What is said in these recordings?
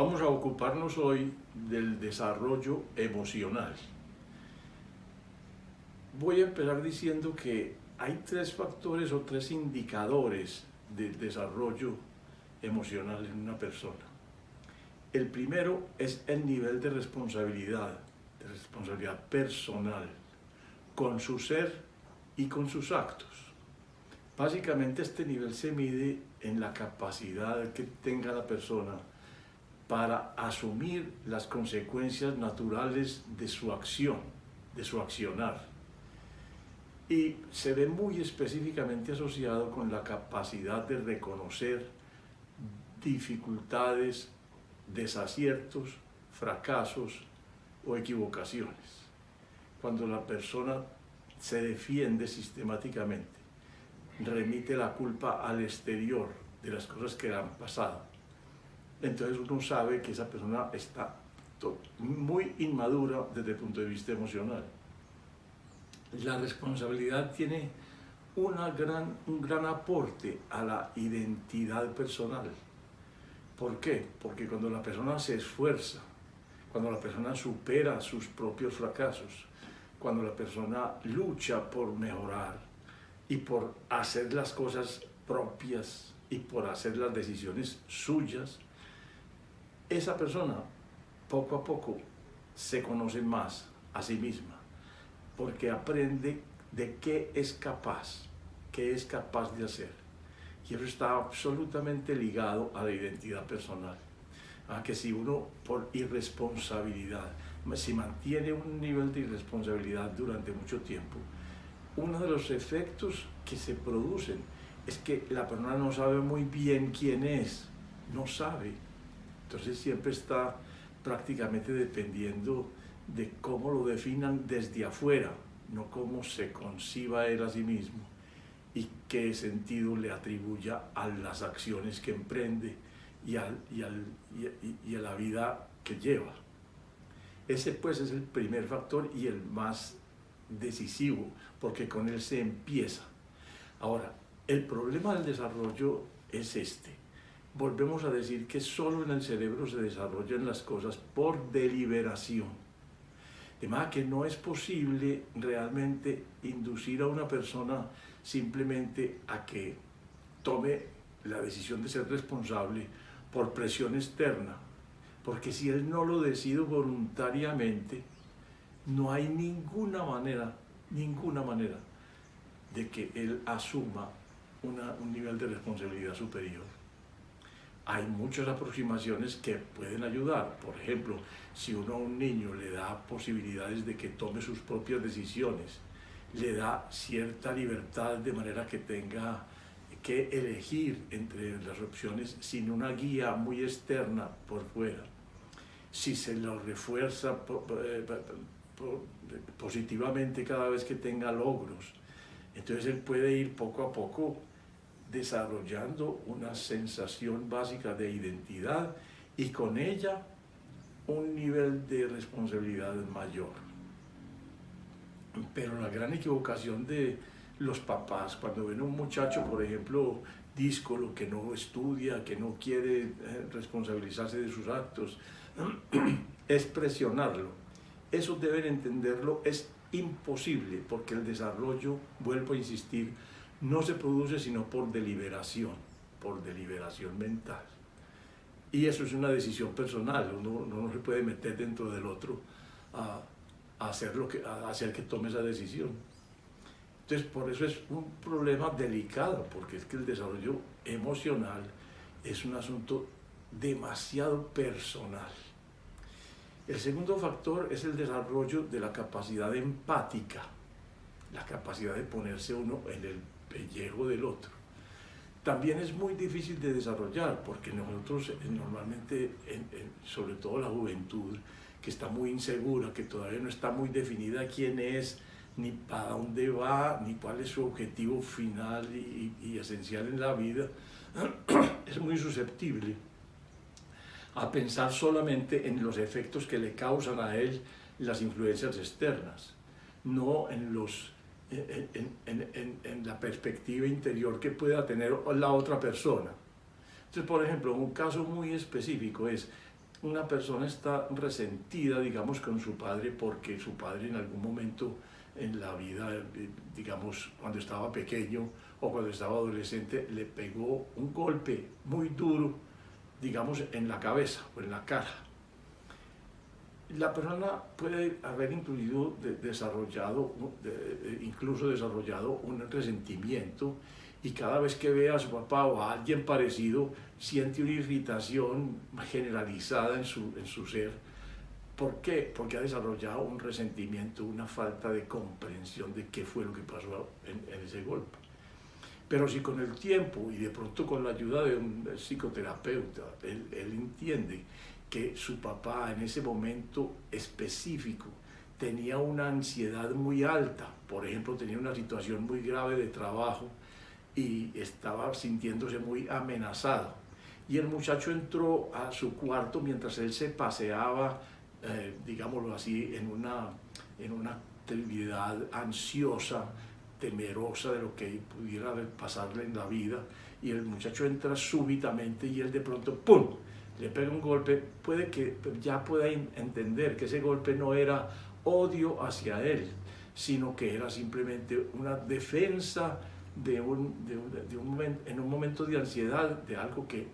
Vamos a ocuparnos hoy del desarrollo emocional. Voy a empezar diciendo que hay tres factores o tres indicadores del desarrollo emocional en una persona. El primero es el nivel de responsabilidad personal con su ser y con sus actos. Básicamente este nivel se mide en la capacidad que tenga la persona para asumir las consecuencias naturales de su acción, de su accionar. Y se ve muy específicamente asociado con la capacidad de reconocer dificultades, desaciertos, fracasos o equivocaciones. Cuando la persona se defiende sistemáticamente, remite la culpa al exterior de las cosas que han pasado, entonces uno sabe que esa persona está muy inmadura desde el punto de vista emocional. La responsabilidad tiene un gran aporte a la identidad personal. ¿Por qué? Porque cuando la persona se esfuerza, cuando la persona supera sus propios fracasos, cuando la persona lucha por mejorar y por hacer las cosas propias y por hacer las decisiones suyas, esa persona poco a poco se conoce más a sí misma, porque aprende de qué es capaz de hacer. Y eso está absolutamente ligado a la identidad personal. Que si uno por irresponsabilidad, si mantiene un nivel de irresponsabilidad durante mucho tiempo, uno de los efectos que se producen es que la persona no sabe muy bien quién es, no sabe. Entonces siempre está prácticamente dependiendo de cómo lo definan desde afuera, no cómo se conciba él a sí mismo y qué sentido le atribuya a las acciones que emprende y a la vida que lleva. Ese pues es el primer factor y el más decisivo, porque con él se empieza. Ahora, el problema del desarrollo es este. Volvemos a decir que solo en el cerebro se desarrollan las cosas por deliberación. De manera que no es posible realmente inducir a una persona simplemente a que tome la decisión de ser responsable por presión externa. Porque si él no lo decide voluntariamente, no hay ninguna manera de que él asuma un nivel de responsabilidad superior. Hay muchas aproximaciones que pueden ayudar. Por ejemplo, si uno a un niño le da posibilidades de que tome sus propias decisiones, le da cierta libertad de manera que tenga que elegir entre las opciones sin una guía muy externa por fuera. Si se lo refuerza positivamente cada vez que tenga logros, entonces él puede ir poco a poco desarrollando una sensación básica de identidad y con ella un nivel de responsabilidad mayor. Pero la gran equivocación de los papás cuando ven a un muchacho, por ejemplo, díscolo, que no estudia, que no quiere responsabilizarse de sus actos, es presionarlo. Eso deben entenderlo, es imposible, porque el desarrollo, vuelvo a insistir, no se produce sino por deliberación mental. Y eso es una decisión personal, uno no se puede meter dentro del otro a hacer que tome esa decisión. Entonces, por eso es un problema delicado, porque es que el desarrollo emocional es un asunto demasiado personal. El segundo factor es el desarrollo de la capacidad empática, la capacidad de ponerse uno en el pellejo del otro. También es muy difícil de desarrollar, porque nosotros normalmente, sobre todo la juventud, que está muy insegura, que todavía no está muy definida quién es, ni para dónde va, ni cuál es su objetivo final y esencial en la vida, es muy susceptible a pensar solamente en los efectos que le causan a él las influencias externas, no en la perspectiva interior que pueda tener la otra persona. Entonces, por ejemplo, un caso muy específico es una persona está resentida, digamos, con su padre porque su padre en algún momento en la vida, digamos, cuando estaba pequeño o cuando estaba adolescente, le pegó un golpe muy duro, digamos, en la cabeza o en la cara. La persona puede haber incluso desarrollado un resentimiento, y cada vez que ve a su papá o a alguien parecido siente una irritación generalizada en su ser. ¿Por qué? Porque ha desarrollado un resentimiento, una falta de comprensión de qué fue lo que pasó en ese golpe. Pero si con el tiempo y de pronto con la ayuda de un psicoterapeuta, él entiende que su papá en ese momento específico tenía una ansiedad muy alta, por ejemplo, tenía una situación muy grave de trabajo y estaba sintiéndose muy amenazado. Y el muchacho entró a su cuarto mientras él se paseaba, digámoslo así, en una actividad ansiosa, temerosa de lo que pudiera pasarle en la vida, y el muchacho entra súbitamente y él de pronto, ¡pum!, le pega un golpe. Puede que ya pueda entender que ese golpe no era odio hacia él, sino que era simplemente una defensa en un momento de ansiedad, de algo que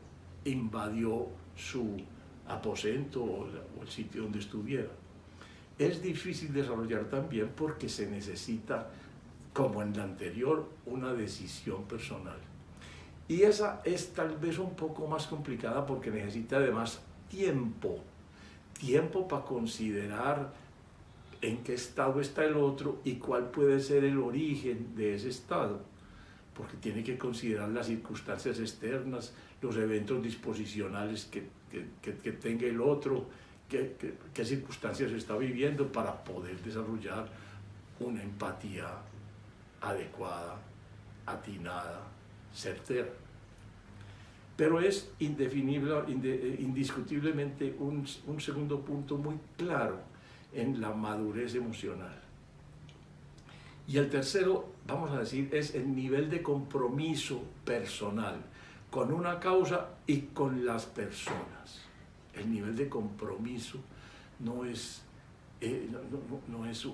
invadió su aposento o el sitio donde estuviera. Es difícil desarrollar también porque se necesita, como en la anterior, una decisión personal. Y esa es tal vez un poco más complicada porque necesita además tiempo para considerar en qué estado está el otro y cuál puede ser el origen de ese estado, porque tiene que considerar las circunstancias externas, los eventos disposicionales que tenga el otro, qué circunstancias está viviendo para poder desarrollar una empatía adecuada, atinada, certera. Pero es indiscutiblemente un segundo punto muy claro en la madurez emocional. Y el tercero, vamos a decir, es el nivel de compromiso personal con una causa y con las personas. El nivel de compromiso no es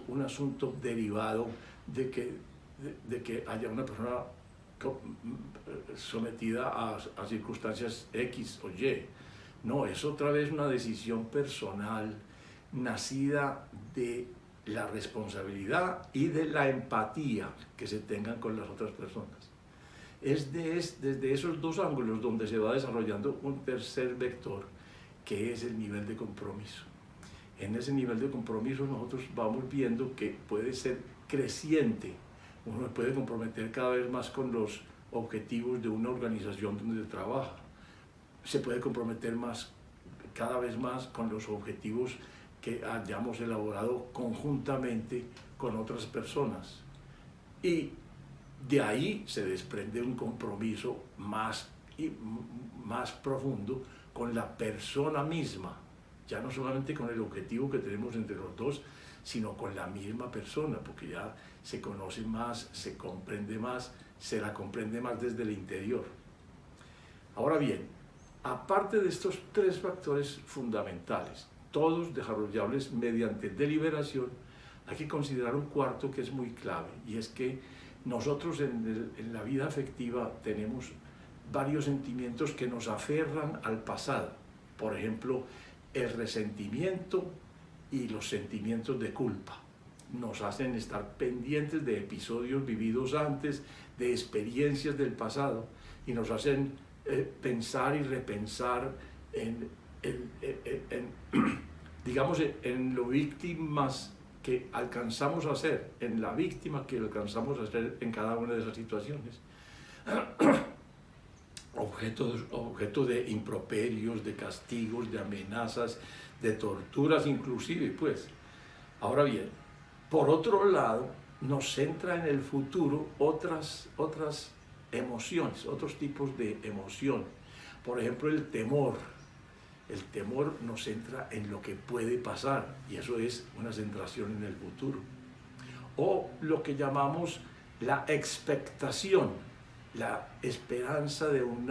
un asunto derivado de que haya una persona sometida a circunstancias X o Y. No, es otra vez una decisión personal nacida de la responsabilidad y de la empatía que se tengan con las otras personas. Es desde esos dos ángulos donde se va desarrollando un tercer vector, que es el nivel de compromiso. En ese nivel de compromiso nosotros vamos viendo que puede ser creciente. Uno se puede comprometer cada vez más con los objetivos de una organización donde trabaja. Se puede comprometer cada vez más con los objetivos que hayamos elaborado conjuntamente con otras personas. Y de ahí se desprende un compromiso más profundo con la persona misma, ya no solamente con el objetivo que tenemos entre los dos, sino con la misma persona, porque ya se conoce más, se comprende más, se la comprende más desde el interior. Ahora bien, aparte de estos tres factores fundamentales, todos desarrollables mediante deliberación, hay que considerar un cuarto que es muy clave, y es que nosotros en la vida afectiva tenemos varios sentimientos que nos aferran al pasado. Por ejemplo, el resentimiento y los sentimientos de culpa nos hacen estar pendientes de episodios vividos antes, de experiencias del pasado, y nos hacen pensar y repensar digamos, en lo víctimas que alcanzamos a ser, en la víctima que alcanzamos a ser en cada una de esas situaciones. Objeto de improperios, de castigos, de amenazas, de torturas inclusive, pues. Ahora bien, por otro lado, nos centra en el futuro otras emociones, otros tipos de emoción. Por ejemplo, el temor. El temor nos centra en lo que puede pasar, y eso es una centración en el futuro. O lo que llamamos la expectación, la esperanza de un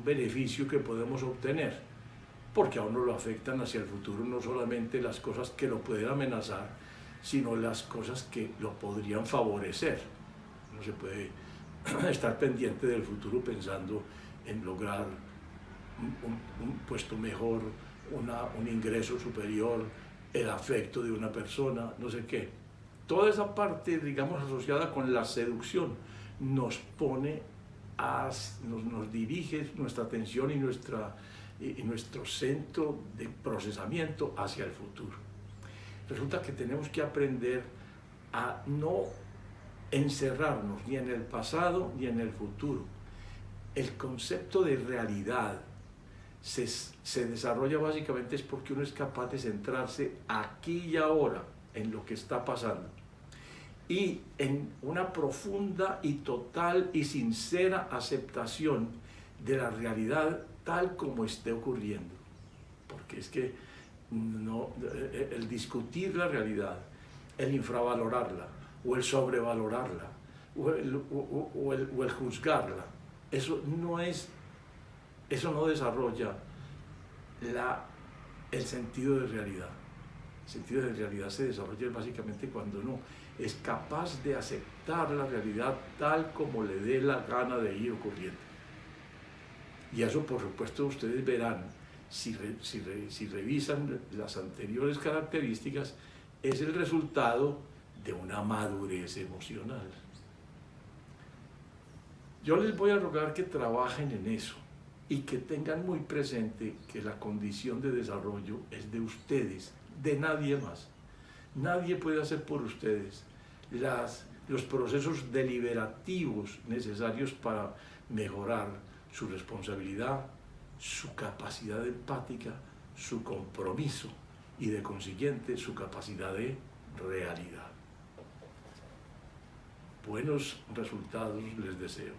beneficio que podemos obtener. porque a uno lo afectan hacia el futuro no solamente las cosas que lo pueden amenazar, sino las cosas que lo podrían favorecer. No se puede estar pendiente del futuro pensando en lograr un puesto mejor, un ingreso superior, el afecto de una persona, no sé qué. Toda esa parte, digamos, asociada con la seducción, nos pone, nos dirige nuestra atención y nuestro centro de procesamiento hacia el futuro. Resulta que tenemos que aprender a no encerrarnos ni en el pasado ni en el futuro. El concepto de realidad se desarrolla básicamente es porque uno es capaz de centrarse aquí y ahora en lo que está pasando y en una profunda y total y sincera aceptación de la realidad tal como esté ocurriendo. Porque es que el discutir la realidad, el infravalorarla o el sobrevalorarla o el juzgarla, eso no desarrolla el sentido de realidad. El sentido de realidad se desarrolla básicamente cuando uno es capaz de aceptar la realidad tal como le dé la gana de ir ocurriendo. Y eso, por supuesto, ustedes verán, si revisan las anteriores características, es el resultado de una madurez emocional. Yo les voy a rogar que trabajen en eso y que tengan muy presente que la condición de desarrollo es de ustedes, de nadie más. Nadie puede hacer por ustedes los procesos deliberativos necesarios para mejorar su responsabilidad, su capacidad empática, su compromiso y de consiguiente su capacidad de realidad. Buenos resultados les deseo.